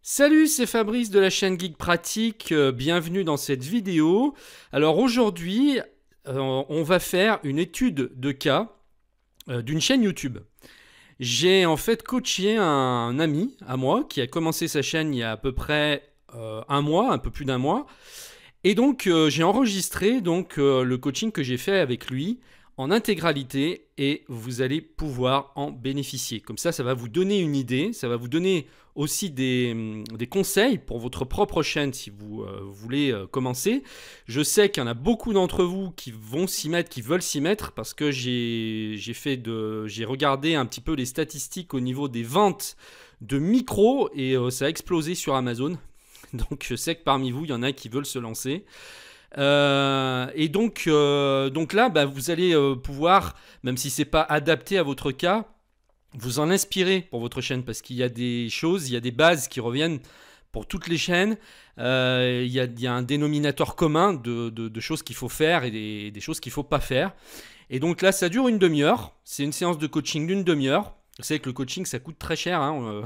Salut, c'est Fabrice de la chaîne Geek Pratique, bienvenue dans cette vidéo. Alors aujourd'hui, on va faire une étude de cas d'une chaîne YouTube. J'ai en fait coaché un ami à moi qui a commencé sa chaîne il y a à peu près un mois, un peu plus d'un mois. Et donc j'ai enregistré le coaching que j'ai fait avec lui en intégralité et vous allez pouvoir en bénéficier. Comme ça va vous donner une idée, ça va vous donner aussi des conseils pour votre propre chaîne si vous voulez commencer. Je sais qu'il y en a beaucoup d'entre vous qui vont s'y mettre, qui veulent s'y mettre parce que j'ai regardé un petit peu les statistiques au niveau des ventes de micros et ça a explosé sur Amazon. Donc je sais que parmi vous, il y en a qui veulent se lancer. Donc là, vous allez pouvoir, même si c'est pas adapté à votre cas, vous en inspirer pour votre chaîne parce qu'il y a des choses, il y a des bases qui reviennent pour toutes les chaînes. Il y a un dénominateur commun de choses qu'il faut faire et des choses qu'il ne faut pas faire. Et donc là, ça dure une demi-heure. C'est une séance de coaching d'une demi-heure. Vous savez que le coaching, ça coûte très cher, hein,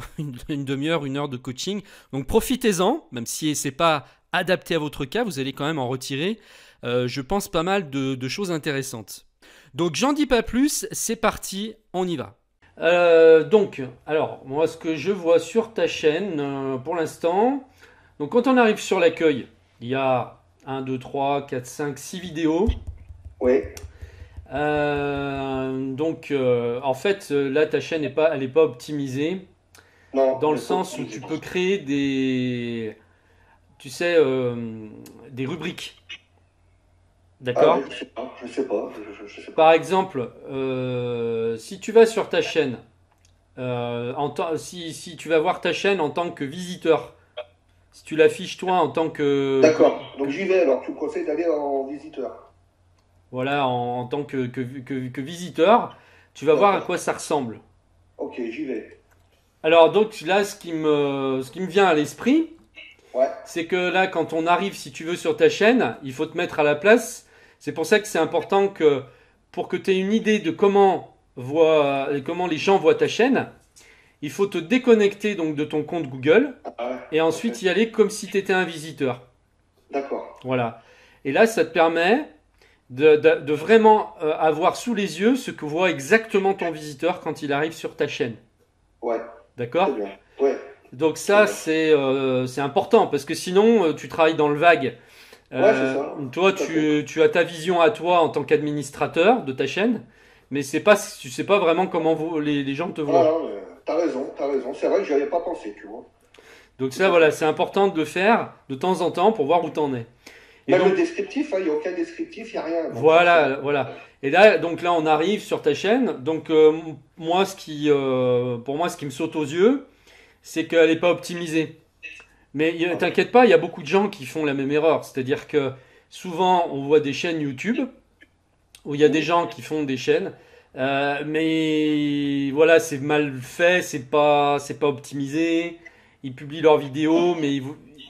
une demi-heure, une heure de coaching. Donc profitez-en, même si ce n'est pas adapté à votre cas, vous allez quand même en retirer, je pense, pas mal de choses intéressantes. Donc j'en dis pas plus, c'est parti, on y va. Alors, moi, ce que je vois sur ta chaîne pour l'instant, donc quand on arrive sur l'accueil, il y a 1, 2, 3, 4, 5, 6 vidéos. Oui. En fait, là, ta chaîne elle est pas optimisée Non, dans le elle est pas sens où optimisée tu pour peux ça. créer tu sais, des rubriques. Ah ouais, D'accord? je sais pas, je sais pas, je sais Par pas. exemple, si tu vas sur ta chaîne, si tu vas voir ta chaîne en tant que visiteur, si tu l'affiches toi en tant D'accord, donc j'y vais alors, tu me conseilles d'aller en visiteur. voilà, en tant que visiteur, tu vas voir à D'accord, quoi ça ressemble. ok, j'y vais. Alors donc là, ce qui me vient à l'esprit, Ouais, c'est que là, quand on arrive, si tu veux, sur ta chaîne, il faut te mettre à la place. C'est pour ça que c'est important que, pour que tu aies une idée de comment les gens voient ta chaîne, il faut te déconnecter donc de ton compte Google ah ouais, et ok, ensuite y aller comme si tu étais un visiteur. d'accord. Voilà. Et là, ça te permet de vraiment avoir sous les yeux ce que voit exactement ton visiteur quand il arrive sur ta chaîne. Ouais, très D'accord? bien. Ouais, Donc très ça, bien. c'est important parce que sinon, tu travailles dans le vague. Ouais, c'est ça, Toi, tout à fait. tu as ta vision à toi en tant qu'administrateur de ta chaîne, mais tu sais pas vraiment comment les gens te Ah voient. non, mais t'as raison. C'est vrai que j'y avais pas pensé, tu vois. Donc Tout ça, à voilà, fait. c'est important de le faire de temps en temps pour voir où t'en es. Et Même le donc, descriptif, il n'y a aucun descriptif, il n'y a rien. Donc ça, c'est voilà, bon. voilà. Ouais. Et là, on arrive sur ta chaîne. Donc, moi, pour moi, ce qui me saute aux yeux, c'est qu'elle n'est pas optimisée. Mais Ok. t'inquiète pas, il y a beaucoup de gens qui font la même erreur. C'est-à-dire que souvent, on voit des chaînes YouTube où il y a des Mhm. gens qui font des chaînes, mais voilà, c'est mal fait, c'est pas optimisé. Ils publient leurs vidéos, mais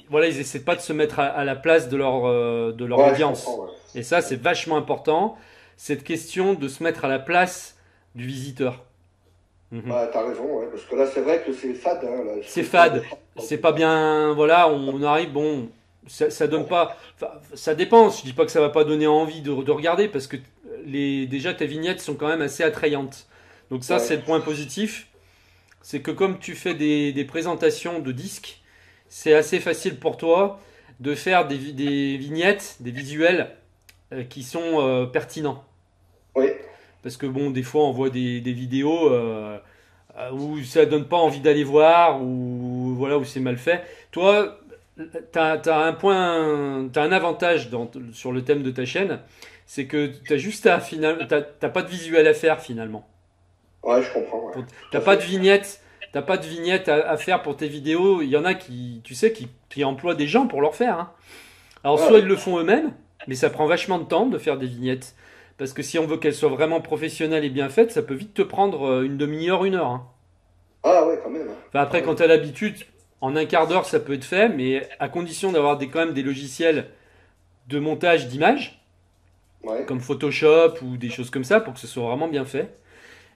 voilà, ils essaient pas de se mettre à la place de leur Ouais, je comprends, audience. ouais. Et ça, Ouais. c'est vachement important. Cette question de se mettre à la place du visiteur. Mhm. Bah, t'as raison, ouais, parce que là, c'est vrai que c'est fade, hein, là, ce C'est que je viens de fade, faire, c'est c'est pas fade. bien. Voilà, on arrive, bon, ça donne Ouais. pas. Enfin, ça dépend. Je dis pas que ça va pas donner envie de regarder parce que déjà tes vignettes sont quand même assez attrayantes. Donc ça, c'est Ouais. le point positif. C'est que comme tu fais des présentations de disques, c'est assez facile pour toi de faire des vignettes, des visuels qui sont pertinents. Oui. Parce que bon, des fois, on voit des vidéos où ça donne pas envie d'aller voir, ou voilà, où c'est mal fait. Toi, t'as un avantage sur le thème de ta chaîne, c'est que t'as pas de visuel à faire finalement. Ouais, je comprends, ouais. Tout T'as à pas de fait. vignette, t'as pas de vignette à faire pour tes vidéos. Il y en a tu sais, qui emploient des gens pour leur faire, hein. Alors Ah soit ils ouais. le font eux-mêmes, mais ça prend vachement de temps de faire des vignettes. Parce que si on veut qu'elles soient vraiment professionnelles et bien faites, ça peut vite te prendre une demi-heure, une heure, hein. Ah ouais, quand même, hein. Enfin, T'as après, quand raison. tu as l'habitude, en un quart d'heure, ça peut être fait, mais à condition d'avoir quand même des logiciels de montage d'images, Ouais. comme Photoshop ou des choses comme ça, pour que ce soit vraiment bien fait.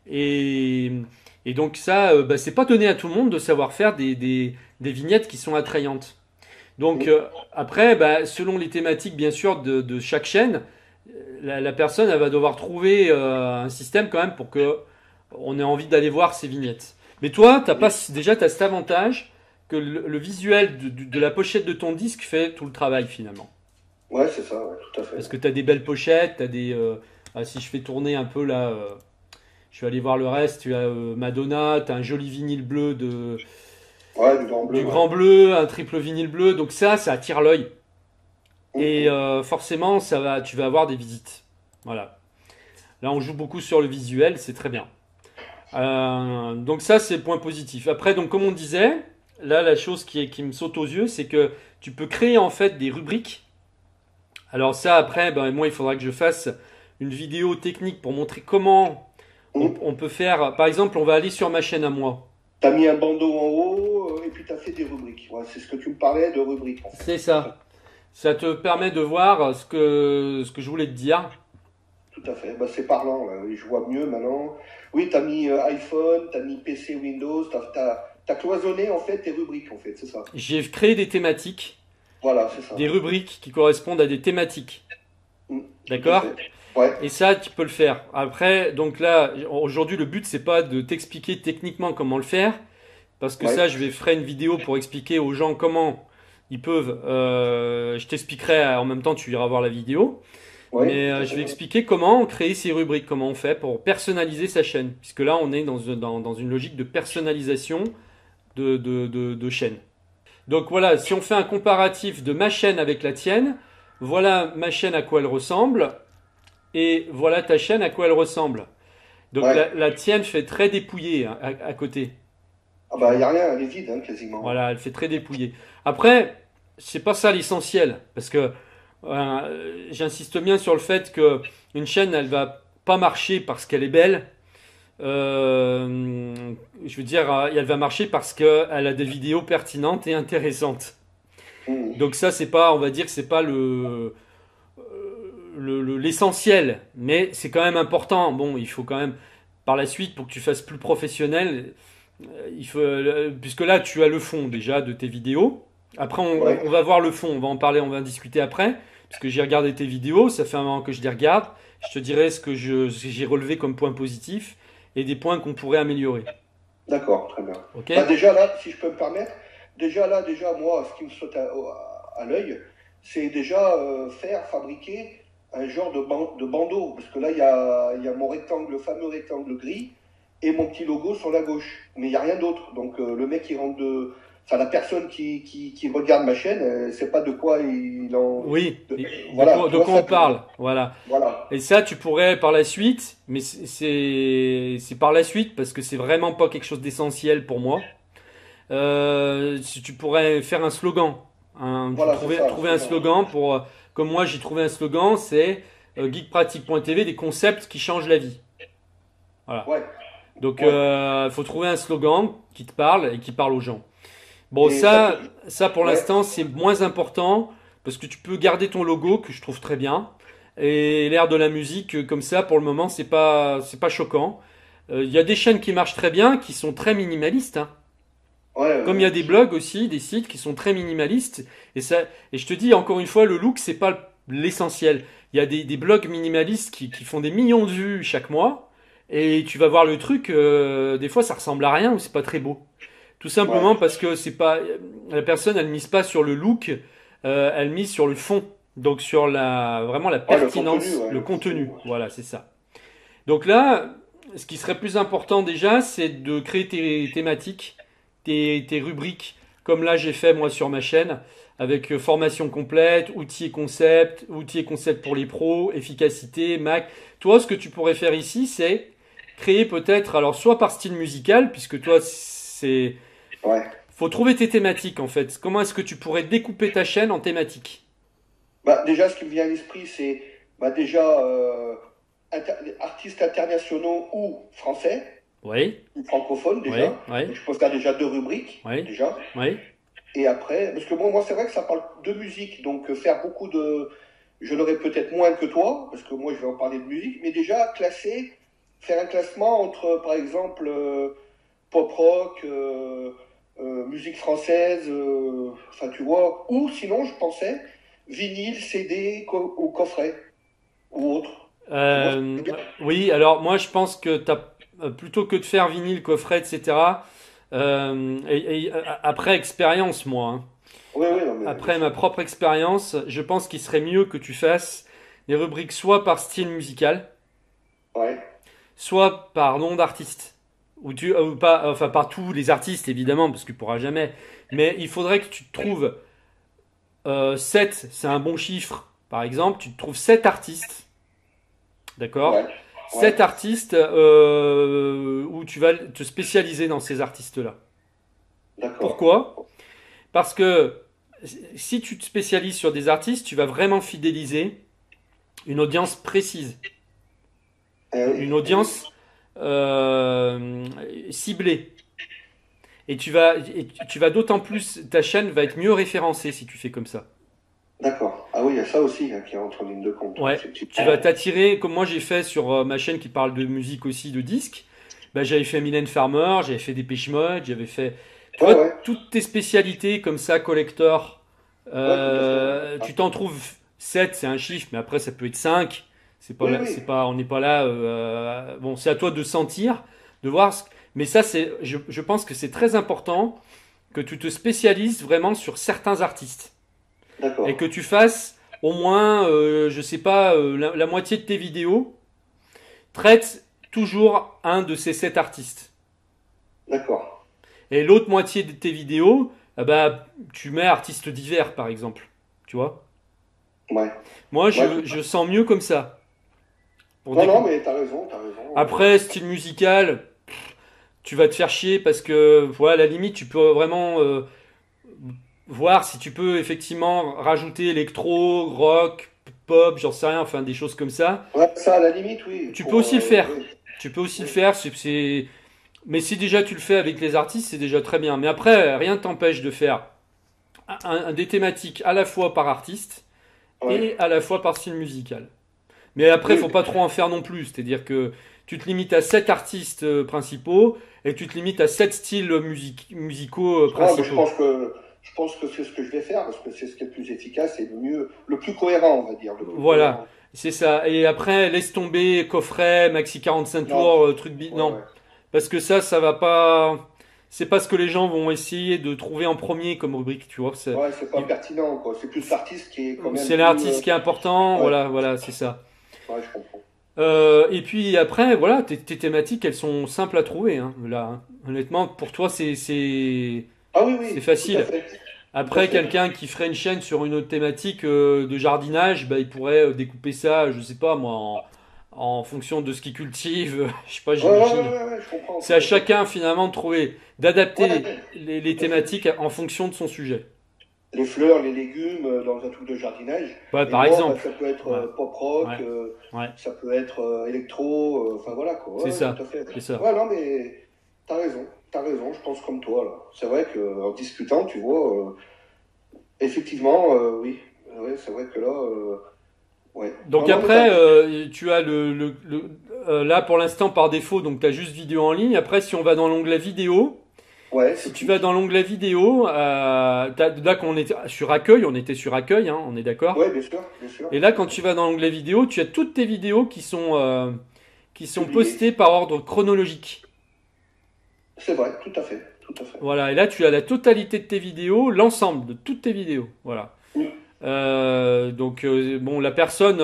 Et, et donc ça, c'est pas donné à tout le monde de savoir faire des vignettes qui sont attrayantes. Donc Oui. après, bah, selon les thématiques bien sûr de chaque chaîne, la personne elle va devoir trouver un système quand même pour que on ait envie d'aller voir ces vignettes. Mais toi, déjà t'as cet avantage que le visuel de la pochette de ton disque fait tout le travail finalement. Ouais, c'est ça, ouais, tout à fait. Parce que tu as des belles pochettes, si je fais tourner un peu là, je vais aller voir le reste, tu as Madonna, tu as un joli vinyle bleu Ouais, du grand bleu, du ouais. grand bleu, un triple vinyle bleu, donc ça attire l'œil. Et Mhm. forcément, tu vas avoir des visites. Voilà. Là, on joue beaucoup sur le visuel, c'est très bien. Donc ça, c'est le point positif. Après, donc comme on disait, là, la chose qui me saute aux yeux, c'est que tu peux créer en fait des rubriques. Alors ça, après, ben, moi, il faudra que je fasse une vidéo technique pour montrer comment Mhm. on peut faire. Par exemple, on va aller sur ma chaîne à moi. T'as mis un bandeau en haut et puis t'as fait des rubriques. Ouais, c'est ce que tu me parlais de rubriques en fait. C'est ça. Ça te permet de voir ce que je voulais te dire. Tout à fait. Bah, c'est parlant, là. Oui, je vois mieux maintenant. Oui, t'as mis iPhone, t'as mis PC Windows, t'as cloisonné en fait tes rubriques en fait, c'est ça. J'ai créé des thématiques, Voilà, c'est ça. des rubriques qui correspondent à des thématiques. Mhm. Tout à D'accord? fait. Ouais, Et ça, tu peux le faire. Après, donc là, aujourd'hui, le but, c'est pas de t'expliquer techniquement comment le faire, parce que ouais, ça, je vais faire une vidéo pour expliquer aux gens comment ils peuvent. Je t'expliquerai en même temps, tu iras voir la vidéo. ouais, Mais tout à je vais fait. expliquer comment créer ces rubriques, comment on fait pour personnaliser sa chaîne. Puisque là, on est dans une logique de personnalisation de chaîne. Donc voilà, si on fait un comparatif de ma chaîne avec la tienne, voilà ma chaîne à quoi elle ressemble, et voilà ta chaîne à quoi elle ressemble. Donc Ouais. la tienne fait très dépouillée hein, à côté. Ah Tu bah, y vois. a rien, elle est vide, hein, quasiment. Voilà, elle fait très dépouillée. Après, c'est pas ça l'essentiel, parce que j'insiste bien sur le fait que une chaîne, elle va pas marcher parce qu'elle est belle. Je veux dire, elle va marcher parce qu'elle a des vidéos pertinentes et intéressantes. Mhm. Donc ça, c'est pas, on va dire que c'est pas l'essentiel, mais c'est quand même important. Bon, il faut quand même, par la suite, pour que tu fasses plus professionnel, puisque là, tu as le fond déjà de tes vidéos. Après, Ouais, on va voir le fond, on va en parler, on va en discuter après, parce que j'ai regardé tes vidéos, ça fait un moment que je les regarde. Je te dirai ce que j'ai relevé comme point positif et des points qu'on pourrait améliorer. d'accord, très bien. Ok? Bah déjà là, si je peux me permettre, déjà là, déjà moi, ce qui me saute à l'œil, c'est déjà fabriquer un genre de bandeau. Parce que là, il y a mon rectangle, le fameux rectangle gris, et mon petit logo sur la gauche. Mais il n'y a rien d'autre. Donc le mec qui rentre de. Enfin, la personne qui regarde ma chaîne, ne sait pas de quoi il en. Oui, Voilà, tu de vois quoi on ça. parle? Voilà. Voilà. Et ça, tu pourrais par la suite, mais c'est par la suite parce que c'est vraiment pas quelque chose d'essentiel pour moi. Si tu pourrais faire un slogan, Voilà, c'est ça, le trouver un slogan. slogan pour, comme moi j'ai trouvé un slogan, c'est geekpratique.tv, des concepts qui changent la vie. Voilà. Ouais, Donc, ouais. il faut trouver un slogan qui te parle et qui parle aux gens. Bon, Et ça te. ça pour Ouais, l'instant, c'est moins important parce que tu peux garder ton logo que je trouve très bien et l'air de la musique comme ça pour le moment, c'est pas choquant. Il y a des chaînes qui marchent très bien, qui sont très minimalistes, hein. ouais, Comme il y a des blogs aussi, des sites qui sont très minimalistes et ça et je te dis encore une fois, le look c'est pas l'essentiel. Il y a des blogs minimalistes qui font des millions de vues chaque mois et tu vas voir le truc, des fois ça ressemble à rien ou c'est pas très beau. Tout ouais. simplement parce que c'est pas la personne, elle mise pas sur le look, elle mise sur le fond. Donc sur vraiment la Ouais, le contenu, pertinence, ouais, le le contenu, contenu. ouais. Voilà, c'est ça. Donc là, ce qui serait plus important déjà, c'est de créer tes thématiques, tes rubriques, comme là j'ai fait moi sur ma chaîne, avec formation complète, outils et concepts pour les pros, efficacité, Mac. Toi, ce que tu pourrais faire ici, c'est créer peut-être, alors soit par style musical, puisque toi, Ouais. faut trouver tes thématiques en fait. Comment est-ce que tu pourrais découper ta chaîne en thématiques? Bah, déjà, ce qui me vient à l'esprit, c'est bah, déjà artistes internationaux ou français, Oui, ou francophones oui, déjà. oui, Donc, je peux faire déjà deux rubriques, oui, déjà. oui, Et après, parce que bon, moi, c'est vrai que ça parle de musique, donc faire beaucoup de. Je l'aurais peut-être moins que toi, parce que moi, je vais en parler de musique, mais déjà faire un classement entre, par exemple, pop rock, musique française, enfin tu vois, ou sinon je pensais vinyle, CD ou coffret ou autre. Tu vois ce que je Euh, veux dire? oui, alors moi je pense que plutôt que de faire vinyle, coffret, etc. Après expérience, moi, hein. Oui, oui, non, mais bien Après ma sûr. propre expérience, je pense qu'il serait mieux que tu fasses des rubriques soit par style musical, Ouais, soit par nom d'artiste. Ou pas, enfin par tous les artistes évidemment, parce que tu pourras jamais. Mais il faudrait que tu te trouves 7, c'est un bon chiffre. Par exemple, tu te trouves 7 artistes, d'accord? ouais, 7 ouais, artistes où tu vas te spécialiser dans ces artistes-là. d'accord. Pourquoi? Parce que si tu te spécialises sur des artistes, tu vas vraiment fidéliser une audience précise, Eh oui, une eh oui. audience euh, ciblée. Et tu vas d'autant plus, ta chaîne va être mieux référencée si tu fais comme ça. D'accord. Ah oui, il y a ça aussi hein, qui entre en ligne de compte, ouais, Ouais, tu vas effectivement. t'attirer, comme moi j'ai fait sur ma chaîne qui parle de musique aussi, de disques. Bah, j'avais fait Mylène Farmer, j'avais fait Depeche Mode, j'avais fait, tu Ouais, vois, ouais, toutes tes spécialités comme ça, collector. ouais, tout à fait. Ouais. Ah, Tu t'en trouves 7, c'est un chiffre, mais après ça peut être 5. oui, oui, On n'est pas là. Bon, c'est à toi de sentir, de voir. Mais ça, je pense que c'est très important que tu te spécialises vraiment sur certains artistes et d'accord, que tu fasses au moins, je sais pas, la moitié de tes vidéos traite toujours un de ces 7 artistes. d'accord. Et l'autre moitié de tes vidéos, bah, tu mets artistes divers, par exemple. Tu vois? Ouais, Moi, ouais, tout je sens mieux comme ça. Pour non, non, découper. mais t'as raison, t'as raison. Après, style musical, tu vas te faire chier parce que, voilà, à la limite, tu peux vraiment voir si tu peux effectivement rajouter électro, rock, pop, j'en sais rien, enfin des choses comme ça. Ouais, ça, à la limite, oui, Tu peux pour, aussi le faire. oui, Tu peux aussi le oui, faire. Mais si déjà tu le fais avec les artistes, c'est déjà très bien. Mais après, rien ne t'empêche de faire des thématiques à la fois par artiste ouais, et à la fois par style musical. Mais après, oui, faut pas trop en faire non plus. C'est-à-dire que tu te limites à 7 artistes principaux et tu te limites à 7 styles musicaux non, mais principaux. je pense que c'est ce que je vais faire parce que c'est ce qui est le plus efficace et le mieux, le plus cohérent, on va dire, le plus Voilà, cohérent. c'est ça. Et après, laisse tomber coffret, maxi 45 Non, tours, ouais, non. ouais. Parce que ça va pas. C'est pas ce que les gens vont essayer de trouver en premier comme rubrique, tu vois. Ouais, c'est pas pertinent, quoi. C'est plus l'artiste qui est quand même C'est plus. l'artiste qui est important, Ouais, voilà, voilà, c'est ça. ouais, je comprends. Et puis après, voilà, tes thématiques, elles sont simples à trouver, hein, là, hein. Honnêtement, pour toi, Ah oui, c'est oui, tout à facile. fait. Tout à Après, fait. quelqu'un qui ferait une chaîne sur une autre thématique de jardinage, bah, il pourrait découper ça, je sais pas moi, en fonction de ce qu'il cultive, je sais pas, Ouais, ouais, j'imagine. ouais, ouais, je comprends, C'est tout à à fait. chacun finalement de trouver, Ouais, d'adapter les tout à fait. thématiques en fonction de son sujet. Les fleurs, les légumes dans un truc de jardinage. Ouais, Et par moi, bah, exemple. ça peut être Ouais, pop rock, ouais, ouais, ça peut être électro, enfin voilà quoi. c'est Ouais, ouais, tout à ça, fait. c'est ça. Ouais, non, mais t'as raison, je pense comme toi là. C'est vrai qu'en discutant, tu vois, effectivement, oui, ouais, c'est vrai que là, ouais. Non, Donc non, mais t'as. après, tu as là pour l'instant par défaut, donc tu as juste vidéo en ligne. Après, si on va dans l'onglet vidéo, Ouais, je si tu vas clique. dans l'onglet vidéo, là qu'on était sur accueil, on était sur accueil, hein, on est d'accord. Ouais, bien sûr, bien sûr. Et là, quand tu vas dans l'onglet vidéo, tu as toutes tes vidéos qui sont Publié. postées par ordre chronologique. C'est vrai, tout à fait, tout à fait. Voilà, et là tu as la totalité de tes vidéos, l'ensemble de toutes tes vidéos. Voilà. Mm. Donc bon, la personne,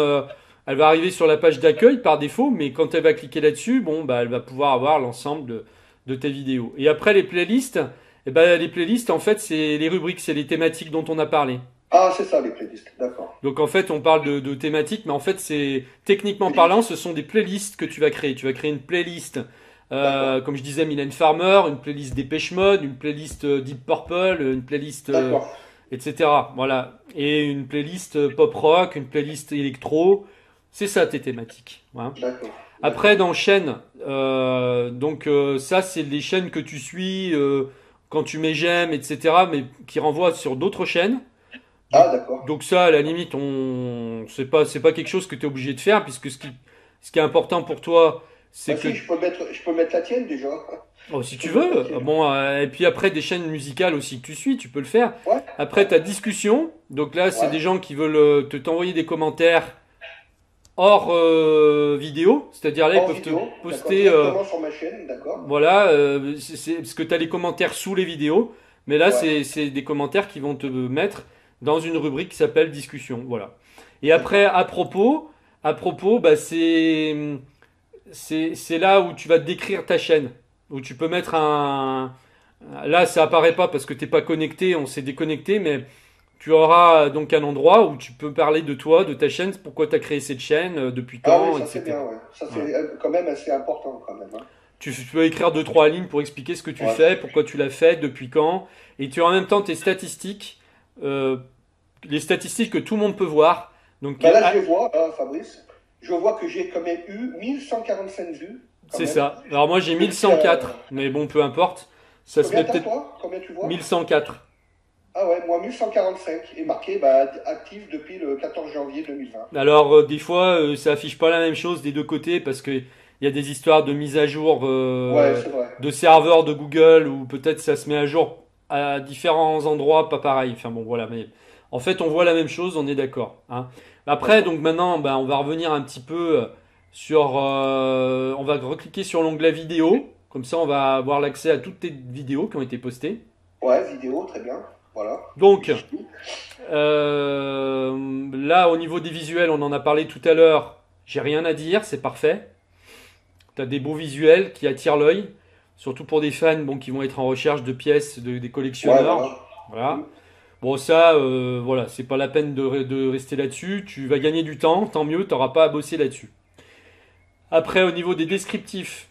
elle va arriver sur la page d'accueil par défaut, mais quand elle va cliquer là-dessus, bon, bah, elle va pouvoir avoir l'ensemble de tes vidéos. Et après les playlists, eh ben, les playlists en fait c'est les rubriques, c'est les thématiques dont on a parlé. Ah, c'est ça les playlists, d'accord. Donc en fait on parle de thématiques, mais en fait c'est techniquement parlant, ce sont des playlists que tu vas créer. Tu vas créer une playlist. D'accord, Comme je disais, Mylène Farmer, une playlist Depeche Mode, une playlist Deep Purple, une playlist d'accord, etc. Voilà. Et une playlist pop rock, une playlist électro. C'est ça tes thématiques. Voilà. d'accord, Après, d'accord. dans chaîne, ça, c'est les chaînes que tu suis quand tu mets j'aime, etc. Mais qui renvoient sur d'autres chaînes. Donc, Ah, d'accord. donc ça, à la limite, c'est pas quelque chose que tu es obligé de faire, puisque ce qui est important pour toi, c'est que... si, je peux mettre la tienne déjà. Oh, si Je tu peux mettre la veux. tienne. Bon, et puis après, des chaînes musicales aussi que tu suis, tu peux le faire. Ouais, Après, ta discussion. Donc là, c'est ouais. des gens qui veulent t'envoyer des commentaires hors vidéo. C'est-à-dire là, ils Hors peuvent te vidéo, d'accord, poster... directement sur ma chaîne, d'accord. voilà, parce que tu as les commentaires sous les vidéos. Mais là, Ouais, c'est des commentaires qui vont te mettre dans une rubrique qui s'appelle discussion. Voilà. Et après, d'accord. à propos, bah, c'est là où tu vas décrire ta chaîne. Où tu peux mettre un... Là, ça apparaît pas parce que t'es pas connecté, on s'est déconnecté, mais tu auras donc un endroit où tu peux parler de toi, de ta chaîne, pourquoi tu as créé cette chaîne, depuis Ah oui, quand, ça c'est bien, etc. ouais. Ça Voilà. c'est quand même assez important quand même, hein. Tu peux écrire deux, trois lignes pour expliquer ce que tu Ouais. fais, pourquoi tu l'as fait, depuis quand, et tu as en même temps tes statistiques, euh, les statistiques que tout le monde peut voir. Donc, Ben là, je les vois, hein, Fabrice. Je vois que j'ai quand même eu 1145 vues, quand c'est même. ça. Alors moi j'ai Depuis, 1104, mais bon, peu importe. Ça se met combien t'as, peut-être toi? Combien tu vois? 1104. Ah ouais, moi 1145 est marqué bah, actif depuis le 14 janvier 2020. Alors des fois ça affiche pas la même chose des deux côtés parce que il y a des histoires de mise à jour Ouais, c'est vrai. de serveurs de Google ou peut-être ça se met à jour à différents endroits pas pareil. Enfin bon voilà, mais en fait on voit la même chose, on est d'accord, hein. Après D'accord. donc maintenant ben, on va revenir un petit peu sur on va recliquer sur l'onglet vidéo, comme ça on va avoir l'accès à toutes tes vidéos qui ont été postées. Ouais, vidéo, très bien. Voilà. Donc J'y suis. là, au niveau des visuels, on en a parlé tout à l'heure. J'ai rien à dire, c'est parfait. T'as des beaux visuels qui attirent l'œil, surtout pour des fans bon, qui vont être en recherche de pièces des Ouais, collectionneurs. voilà. Mm. Voilà. Bon, ça, voilà, c'est pas la peine de rester là-dessus. Tu vas gagner du temps, tant mieux, t'auras pas à bosser là-dessus. Après, au niveau des descriptifs,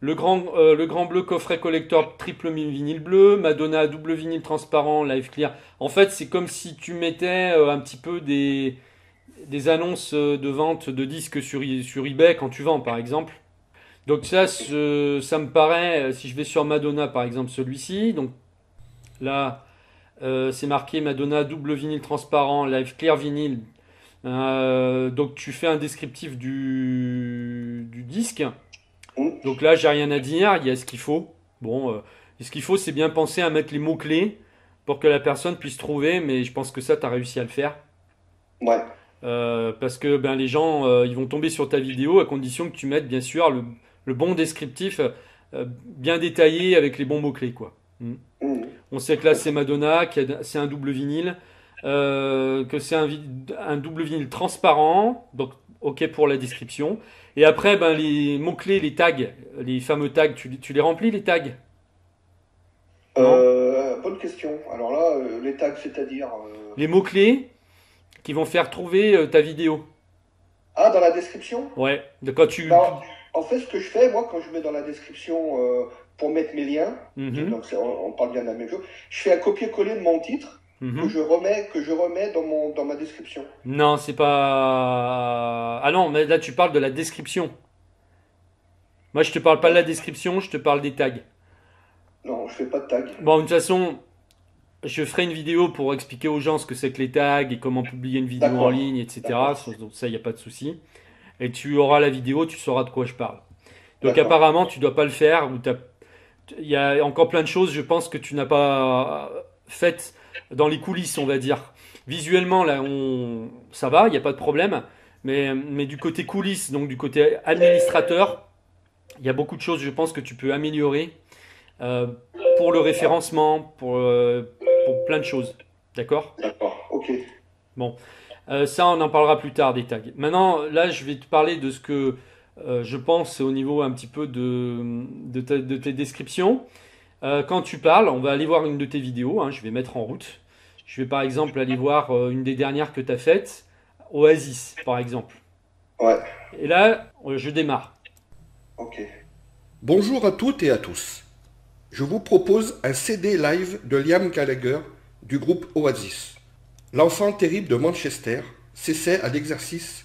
le grand bleu coffret collector triple vinyle bleu, Madonna double vinyle transparent, live clear. En fait, c'est comme si tu mettais un petit peu des annonces de vente de disques sur eBay quand tu vends, par exemple. Donc ça, ça me paraît, si je vais sur Madonna, par exemple, celui-ci, donc là, c'est marqué Madonna double vinyle transparent, live clear vinyle. Donc tu fais un descriptif du disque. Mm. Donc là, j'ai rien à dire, il y a ce qu'il faut. Bon, ce qu'il faut, c'est bien penser à mettre les mots-clés pour que la personne puisse trouver, mais je pense que ça, tu as réussi à le faire. Ouais, Parce que ben, les gens, ils vont tomber sur ta vidéo à condition que tu mettes, bien sûr, le bon descriptif bien détaillé avec les bons mots-clés, quoi. Mm. mm. On sait que là, c'est Madonna, c'est un double vinyle, que c'est un double vinyle transparent, donc ok pour la description. Et après, ben, les mots-clés, les tags, les fameux tags, tu les remplis, les tags? Non? Bonne question. Alors là, les tags, c'est-à-dire. Les mots-clés qui vont faire trouver ta vidéo. Ah, dans la description? Ouais. Quand Ben, en fait, ce que je fais, moi, quand je mets dans la description pour mettre mes liens, Mhm, donc on parle bien de la même chose, je fais un copier-coller de mon titre mhm. que je remets dans ma description. Non, c'est pas... Ah non, mais là, tu parles de la description. Moi, je te parle pas de Ouais. la description, je te parle des tags. Non, je fais pas de tag. Bon, de toute façon, je ferai une vidéo pour expliquer aux gens ce que c'est que les tags et comment publier une vidéo en D'accord, ligne, etc. d'accord, Donc ça, il n'y a pas de souci. Et tu auras la vidéo, tu sauras de quoi je parle. Donc d'accord. apparemment, tu dois pas le faire. Il y a encore plein de choses, je pense, que tu n'as pas faites dans les coulisses, on va dire. Visuellement, là, ça va, il n'y a pas de problème. Mais du côté coulisses, donc du côté administrateur, il y a beaucoup de choses, je pense, que tu peux améliorer euh, pour le référencement, pour plein de choses. D'accord? D'accord, ok. Bon, ça, on en parlera plus tard des tags. Maintenant, là, je vais te parler de ce que je pense au niveau un petit peu de tes descriptions. Quand tu parles, on va aller voir une de tes vidéos, hein, je vais mettre en route. Je vais par exemple aller voir une des dernières que tu as faites, Oasis, par exemple. Ouais, Et là, je démarre. ok. Bonjour à toutes et à tous. Je vous propose un CD live de Liam Gallagher du groupe Oasis. L'enfant terrible de Manchester s'essaie à l'exercice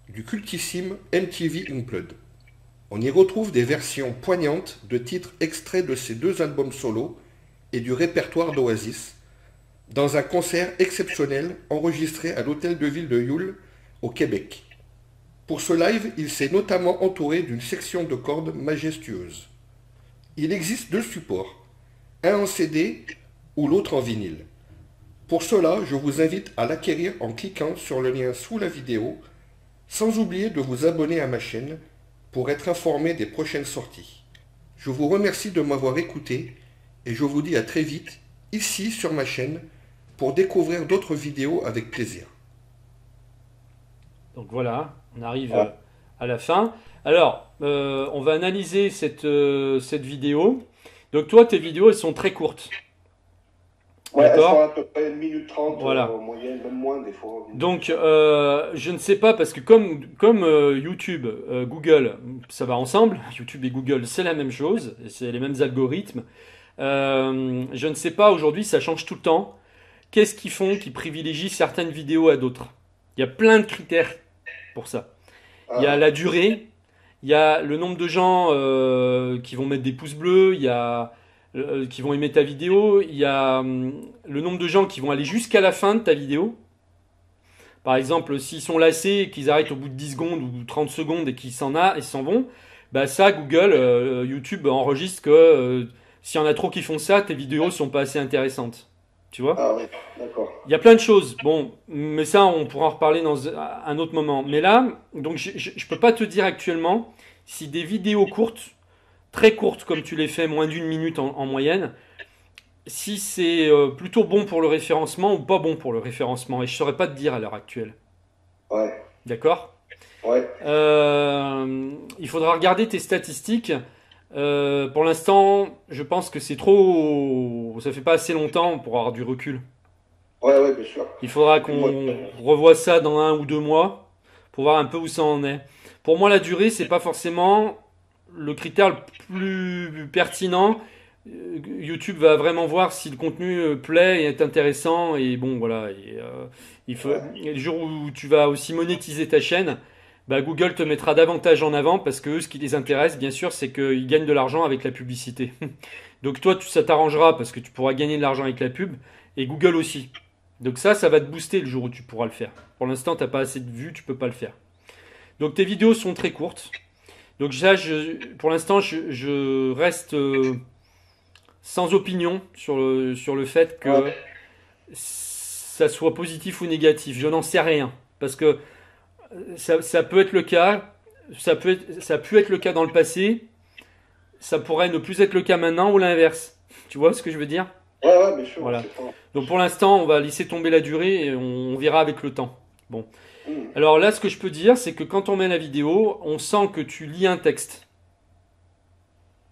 du cultissime MTV Unplugged. On y retrouve des versions poignantes de titres extraits de ses deux albums solo et du répertoire d'Oasis, dans un concert exceptionnel enregistré à l'hôtel de ville de Hull, au Québec. Pour ce live, il s'est notamment entouré d'une section de cordes majestueuse. Il existe 2 supports, un en CD ou l'autre en vinyle. Pour cela, je vous invite à l'acquérir en cliquant sur le lien sous la vidéo, sans oublier de vous abonner à ma chaîne pour être informé des prochaines sorties. Je vous remercie de m'avoir écouté et je vous dis à très vite ici sur ma chaîne pour découvrir d'autres vidéos avec plaisir. Donc voilà, on arrive à la fin. Alors, on va analyser cette vidéo. Donc toi, tes vidéos, elles sont très courtes. Ouais, elles sont à peu près 1 minute 30 voilà. En moyenne, même moins des fois. Donc, je ne sais pas, parce que comme YouTube, Google, ça va ensemble. YouTube et Google, c'est la même chose. C'est les mêmes algorithmes. Je ne sais pas, aujourd'hui, ça change tout le temps. Qu'est-ce qu'ils font qui privilégient certaines vidéos à d'autres? Il y a plein de critères pour ça. Il y a la durée, il y a le nombre de gens qui vont mettre des pouces bleus, il y a qui vont aimer ta vidéo, il y a le nombre de gens qui vont aller jusqu'à la fin de ta vidéo. Par exemple, s'ils sont lassés et qu'ils arrêtent au bout de 10 secondes ou 30 secondes et qu'ils s'en vont, bah ça, Google, YouTube enregistre que s'il y en a trop qui font ça, tes vidéos sont pas assez intéressantes. Tu vois? Ah oui, d'accord. Il y a plein de choses. Bon, mais ça, on pourra en reparler dans un autre moment. Mais là, donc je peux pas te dire actuellement si des vidéos courtes, très courtes comme tu les fais, moins d'1 minute en moyenne, si c'est plutôt bon pour le référencement ou pas bon pour le référencement. Et je saurais pas te dire à l'heure actuelle. Ouais. D'accord? Ouais. Il faudra regarder tes statistiques. Pour l'instant, je pense que c'est trop. Ça fait pas assez longtemps pour avoir du recul. Ouais, bien sûr. Il faudra qu'on revoie ça dans 1 ou 2 mois pour voir un peu où ça en est. Pour moi, la durée, c'est pas forcément le critère le plus pertinent. YouTube va vraiment voir si le contenu plaît et est intéressant. Et bon, voilà. Et le jour où tu vas aussi monétiser ta chaîne, bah, Google te mettra davantage en avant parce que eux, ce qui les intéresse, bien sûr, c'est qu'ils gagnent de l'argent avec la publicité. Donc toi, ça t'arrangera parce que tu pourras gagner de l'argent avec la pub et Google aussi. Donc ça va te booster le jour où tu pourras le faire. Pour l'instant, tu n'as pas assez de vues, tu peux pas le faire. Donc tes vidéos sont très courtes. Donc ça, pour l'instant, je reste sans opinion sur le fait que ça soit positif ou négatif. Je n'en sais rien parce que ça peut être le cas, ça a pu être le cas dans le passé, ça pourrait ne plus être le cas maintenant ou l'inverse. Tu vois ce que je veux dire? Ouais, bien sûr. Voilà. Donc pour l'instant, on va laisser tomber la durée et on verra avec le temps. Bon. Alors là, ce que je peux dire, c'est que quand on met la vidéo, on sent que tu lis un texte.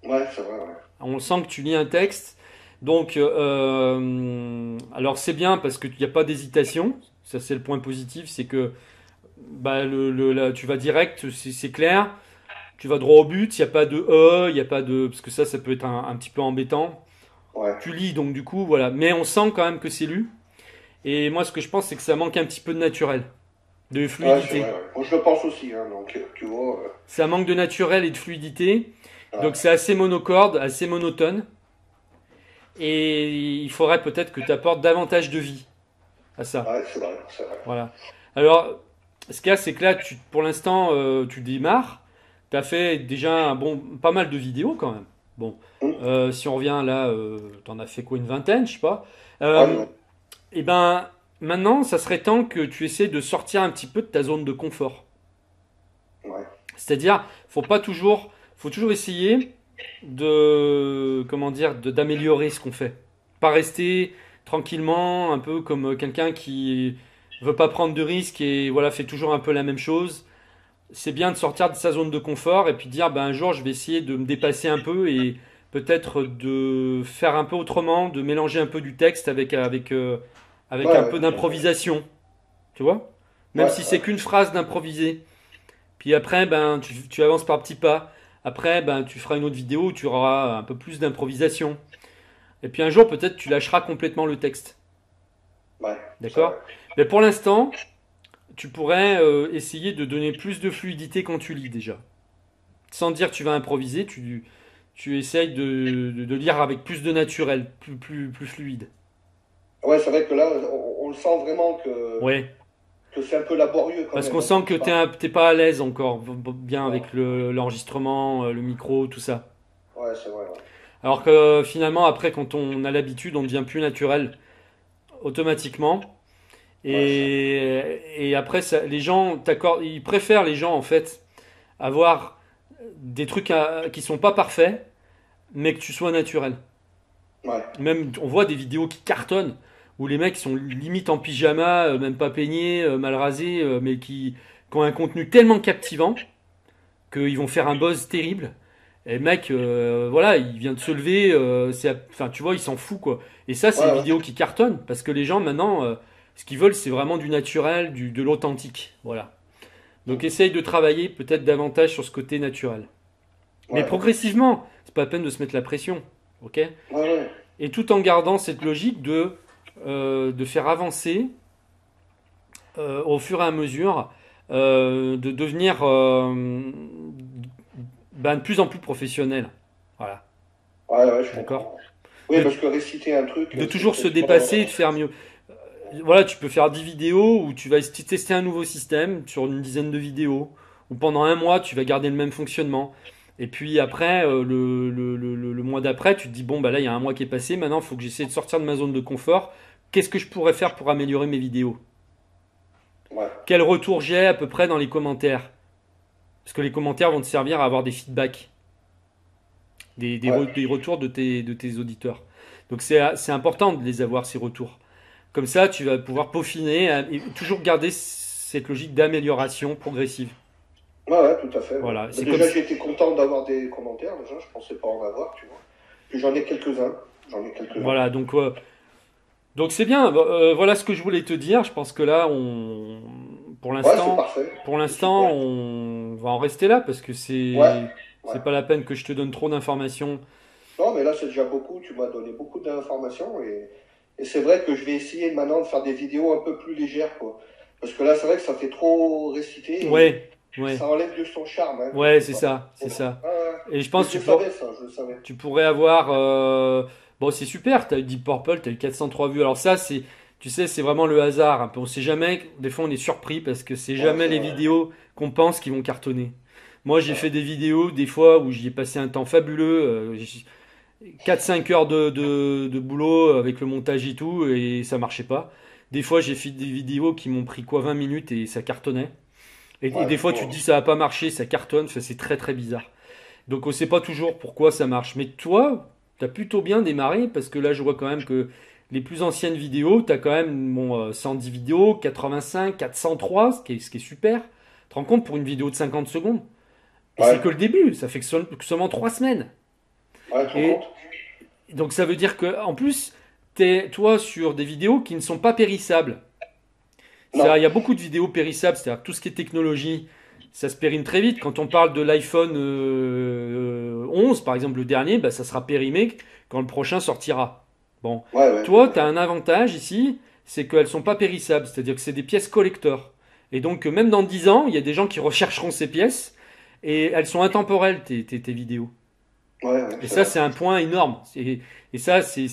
Ouais, c'est vrai, ouais. On sent que tu lis un texte. Donc, alors c'est bien parce qu'il n'y a pas d'hésitation. Ça, c'est le point positif, c'est que bah, là, tu vas direct, c'est clair. Tu vas droit au but, il n'y a pas de il n'y a pas de... Parce que ça peut être un petit peu embêtant. Ouais. Tu lis, donc du coup, voilà. Mais on sent quand même que c'est lu. Et moi, ce que je pense, c'est que ça manque un petit peu de naturel, de fluidité. Ouais. Moi, je le pense aussi, hein, donc tu vois. Ça manque de naturel et de fluidité. Donc c'est assez monocorde, assez monotone. Et il faudrait peut-être que tu apportes davantage de vie à ça. Ouais, c'est vrai. Voilà. Alors, ce qu'il y a, c'est que là, pour l'instant, tu démarres. Tu as fait déjà pas mal de vidéos quand même. Bon, si on revient là, tu en as fait quoi, une vingtaine, je sais pas. Et ben, maintenant, ça serait temps que tu essaies de sortir un petit peu de ta zone de confort. Ouais. C'est-à-dire, faut toujours essayer d'améliorer ce qu'on fait. Pas rester tranquillement, un peu comme quelqu'un qui veut pas prendre de risques et voilà, fait toujours un peu la même chose. C'est bien de sortir de sa zone de confort et puis dire, ben, un jour, je vais essayer de me dépasser un peu et peut-être de faire un peu autrement, de mélanger un peu du texte avec un peu d'improvisation. Tu vois? Même si c'est qu'une phrase d'improviser. Puis après, ben, tu avances par petits pas. Après, ben, tu feras une autre vidéo où tu auras un peu plus d'improvisation. Et puis un jour, peut-être, tu lâcheras complètement le texte. Ouais. D'accord? Mais pour l'instant, tu pourrais essayer de donner plus de fluidité quand tu lis déjà. Sans dire que tu vas improviser, tu essayes de lire avec plus de naturel, plus fluide. Ouais, c'est vrai que là, on le sent vraiment que... Ouais. que c'est un peu laborieux quand Parce même. qu'on Hein, sent que c'est pas- t'es pas à l'aise encore bien Ouais, avec l'enregistrement, le micro, tout ça. ouais, c'est vrai. Ouais. Alors que finalement, après, quand on a l'habitude, on devient plus naturel automatiquement. Ouais, ça. Et après, les gens, ils préfèrent les gens en fait avoir des trucs qui sont pas parfaits, mais que tu sois naturel. Ouais. Même, on voit des vidéos qui cartonnent où les mecs sont limite en pyjama, même pas peignés, mal rasés, mais qui ont un contenu tellement captivant qu'ils vont faire un buzz terrible. Et le mec, voilà, il vient de se lever, enfin, tu vois, il s'en fout quoi. Et ça, c'est Ouais, les ouais. vidéos qui cartonnent parce que les gens maintenant, ce qu'ils veulent, c'est vraiment du naturel, de l'authentique. Voilà. Donc, essaye de travailler peut-être davantage sur ce côté naturel. Mais Ouais. progressivement, c'est pas la peine de se mettre la pression, ok? Ouais, ouais. Et tout en gardant cette logique de faire avancer au fur et à mesure, de devenir de plus en plus professionnel. Voilà, Ouais, ouais, je d'accord? comprends. Oui, De, parce que réciter un truc, de c'est toujours se peut-être pas. dépasser et de faire mieux. Voilà, tu peux faire 10 vidéos où tu vas tester un nouveau système sur une dizaine de vidéos, ou pendant un mois, tu vas garder le même fonctionnement. Et puis après, le mois d'après, tu te dis, bon, bah là, il y a un mois qui est passé, maintenant, il faut que j'essaie de sortir de ma zone de confort. Qu'est-ce que je pourrais faire pour améliorer mes vidéos? Ouais, Quel retour j'ai à peu près dans les commentaires? Parce que les commentaires vont te servir à avoir des feedbacks, ouais, des retours de tes auditeurs. Donc c'est important de les avoir, ces retours. Comme ça, tu vas pouvoir peaufiner et toujours garder cette logique d'amélioration progressive. ouais, ouais, tout à fait. Ouais. Voilà, Mais c'est comme déjà, ça. j'ai été content d'avoir des commentaires, déjà, je pensais pas en avoir, tu vois. Puis j'en ai quelques-uns. J'en ai quelques-uns. Voilà, donc c'est bien. Voilà ce que je voulais te dire. Je pense que là, pour Ouais, c'est l'instant, parfait. pour C'est l'instant, super. on va en rester là parce que Ouais, ouais. c'est pas la peine que je te donne trop d'informations. Non, mais là, c'est déjà beaucoup. Tu m'as donné beaucoup d'informations et c'est vrai que je vais essayer maintenant de faire des vidéos un peu plus légères, quoi. Parce que là, c'est vrai que ça fait trop réciter et Ouais, ouais, ça enlève de son charme, hein, ouais, quelque c'est part. ça, c'est ça. Ouais, ouais. Et je Mais pense je que le savais, ça, je le savais. tu pourrais avoir. Bon, c'est super. T'as eu Deep Purple, t'as eu 403 vues. Alors ça, tu sais, c'est vraiment le hasard. Un peu. On sait jamais. Des fois, on est surpris parce que c'est Ouais, jamais c'est les vrai. vidéos qu'on pense qui vont cartonner. Moi, j'ai Ouais, fait des vidéos des fois où j'y ai passé un temps fabuleux. 4-5 heures de boulot avec le montage et tout, et ça marchait pas. Des fois, j'ai fait des vidéos qui m'ont pris quoi 20 minutes et ça cartonnait. Et ouais, des fois, tu te dis ça va pas marcher, ça cartonne, enfin, c'est très très bizarre. Donc on sait pas toujours pourquoi ça marche. Mais toi, t'as plutôt bien démarré parce que là, je vois quand même que les plus anciennes vidéos, t'as quand même 110 vidéos, 85, 403, ce qui est super. Tu te rends compte pour une vidéo de 50 secondes? Et c'est que ouais, le début, ça fait que seulement 3 semaines. ouais, tu te rends Et compte? donc ça veut dire que en plus, t'es toi sur des vidéos qui ne sont pas périssables. Non. Il y a beaucoup de vidéos périssables, c'est-à-dire que tout ce qui est technologie, ça se périme très vite. Quand on parle de l'iPhone 11, par exemple, le dernier, bah, ça sera périmé quand le prochain sortira. Bon, Ouais, ouais, tout toi, à tu as fait. un avantage ici, c'est qu'elles sont pas périssables, c'est-à-dire que c'est des pièces collector. Et donc, même dans 10 ans, il y a des gens qui rechercheront ces pièces et elles sont intemporelles, tes vidéos. Ouais, ouais, Et c'est ça, vrai. c'est un point énorme. Et ça, ça,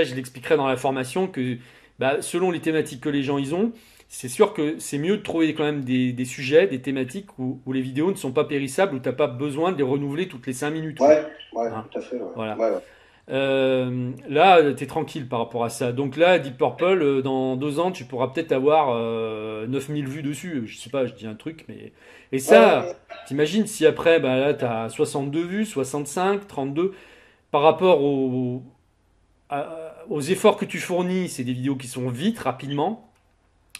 je l'expliquerai dans la formation que bah, selon les thématiques que les gens ils ont, c'est sûr que c'est mieux de trouver quand même des sujets, des thématiques où les vidéos ne sont pas périssables, où tu n'as pas besoin de les renouveler toutes les 5 minutes, quoi. Ouais, ouais, Hein, tout à fait, ouais. voilà. Ouais, ouais. Là, tu es tranquille par rapport à ça. Donc là, Deep Purple, dans 2 ans, tu pourras peut-être avoir 9000 vues dessus. Je sais pas, je dis un truc, mais. Et Ouais, ça, ouais, t'imagines si après, bah, là, tu as 62 vues, 65, 32, par rapport aux efforts que tu fournis, c'est des vidéos qui sont vite, rapidement,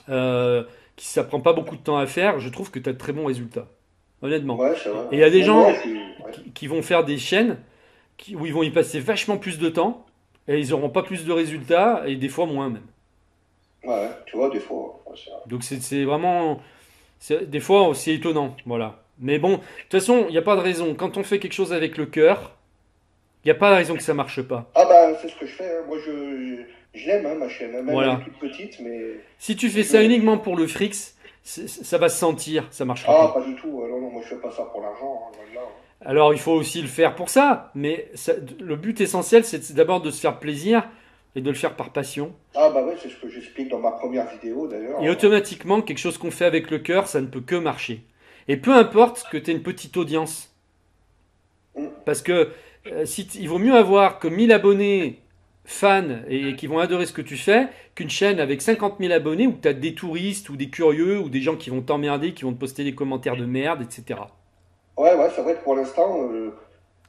euh, ça prend pas beaucoup de temps à faire, je trouve que tu as de très bons résultats. Honnêtement. ouais, c'est vrai. Et il y a des Même moi, gens ouais. qui vont faire des chaînes où ils vont y passer vachement plus de temps et ils auront pas plus de résultats et des fois moins même. Ouais, ouais, tu vois, des fois, ouais, c'est vrai. Donc c'est vraiment. Des fois, c'est étonnant. Voilà. Mais bon, de toute façon, il n'y a pas de raison. Quand on fait quelque chose avec le cœur, il n'y a pas de raison que ça marche pas. Ah bah, c'est ce que je fais, hein. Moi, je l'aime, hein, ma chaîne, hein. Même elle est Voilà. toute petite, mais Si tu fais je ça l'aime. uniquement pour le fric, ça va se sentir, ça marchera Ah, pas. pas du tout. Non, non, moi, je fais pas ça pour l'argent, hein, loin de là, hein. Alors il faut aussi le faire pour ça, mais le but essentiel c'est d'abord de se faire plaisir et de le faire par passion. Ah bah ouais, c'est ce que j'explique dans ma première vidéo d'ailleurs. Et automatiquement, quelque chose qu'on fait avec le cœur, ça ne peut que marcher. Et peu importe que tu aies une petite audience. Mm. Parce que il vaut mieux avoir que 1000 abonnés fans et qui vont adorer ce que tu fais qu'une chaîne avec 50 000 abonnés où tu as des touristes ou des curieux ou des gens qui vont t'emmerder, qui vont te poster des commentaires de merde, etc. Ouais, ouais, c'est vrai que pour l'instant,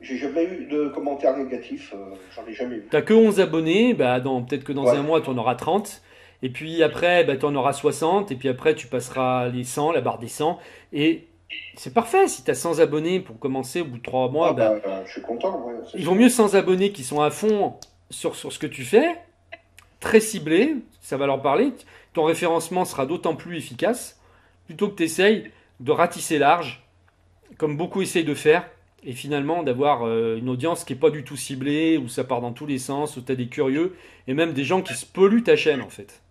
j'ai jamais eu de commentaires négatifs, j'en ai jamais eu. T'as que 11 abonnés, bah peut-être que dans Ouais, un mois tu en auras 30. Et puis après, bah, tu en auras 60. Et puis après, tu passeras les 100, la barre des 100. Et c'est parfait. Si tu as 100 abonnés pour commencer au bout de 3 mois, ah bah, bah, je suis content, ouais, c'est il vaut sûr. mieux 100 abonnés qui sont à fond sur ce que tu fais, très ciblés, ça va leur parler. Ton référencement sera d'autant plus efficace, plutôt que tu essayes de ratisser large, comme beaucoup essayent de faire, et finalement d'avoir une audience qui n'est pas du tout ciblée, où ça part dans tous les sens, où tu as des curieux, et même des gens qui se polluent ta chaîne en fait.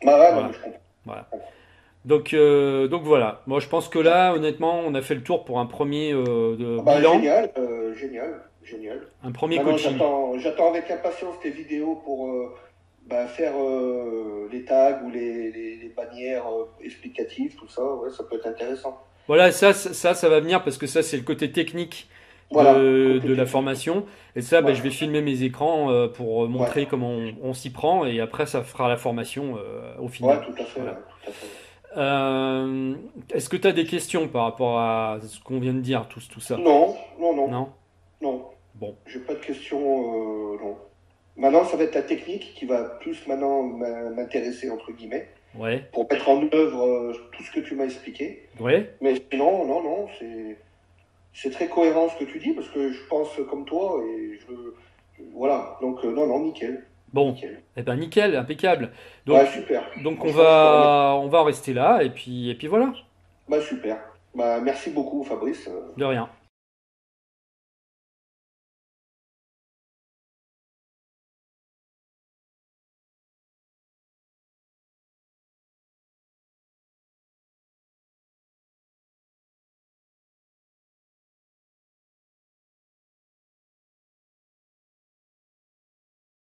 Ah ouais, non, mais Voilà. je comprends. Voilà. Donc voilà. Moi je pense que là, honnêtement, on a fait le tour pour un premier Ah bah bilan, génial, génial, génial. un premier Maintenant, coaching. j'attends avec impatience tes vidéos pour bah, faire les tags ou les bannières explicatives, tout ça. Ouais, ça peut être intéressant. Voilà, ça va venir parce que ça, c'est le côté technique Voilà, côté de la technique. formation. Et ça, bah, Ouais, je vais filmer mes écrans pour ouais, montrer comment on s'y prend. Et après, ça fera la formation au ouais, final. tout à fait, ouais, Voilà. tout à fait. Euh, Est-ce que tu as des questions par rapport à ce qu'on vient de dire, tout ça? Non, non, non, Non? non. Bon. J'ai pas de questions, non. Maintenant, ça va être la technique qui va plus maintenant m'intéresser, entre guillemets, Ouais. pour mettre en œuvre tout ce que tu m'as expliqué. Ouais. Mais sinon, non, non, c'est très cohérent ce que tu dis, parce que je pense comme toi, et voilà. Donc, non, non, nickel. Bon. Nickel. Eh ben, nickel, impeccable. Ouais, Donc, super. donc Franchement, je te remercie. on va en rester là. Et puis voilà. Bah, super. Bah, merci beaucoup, Fabrice. De rien.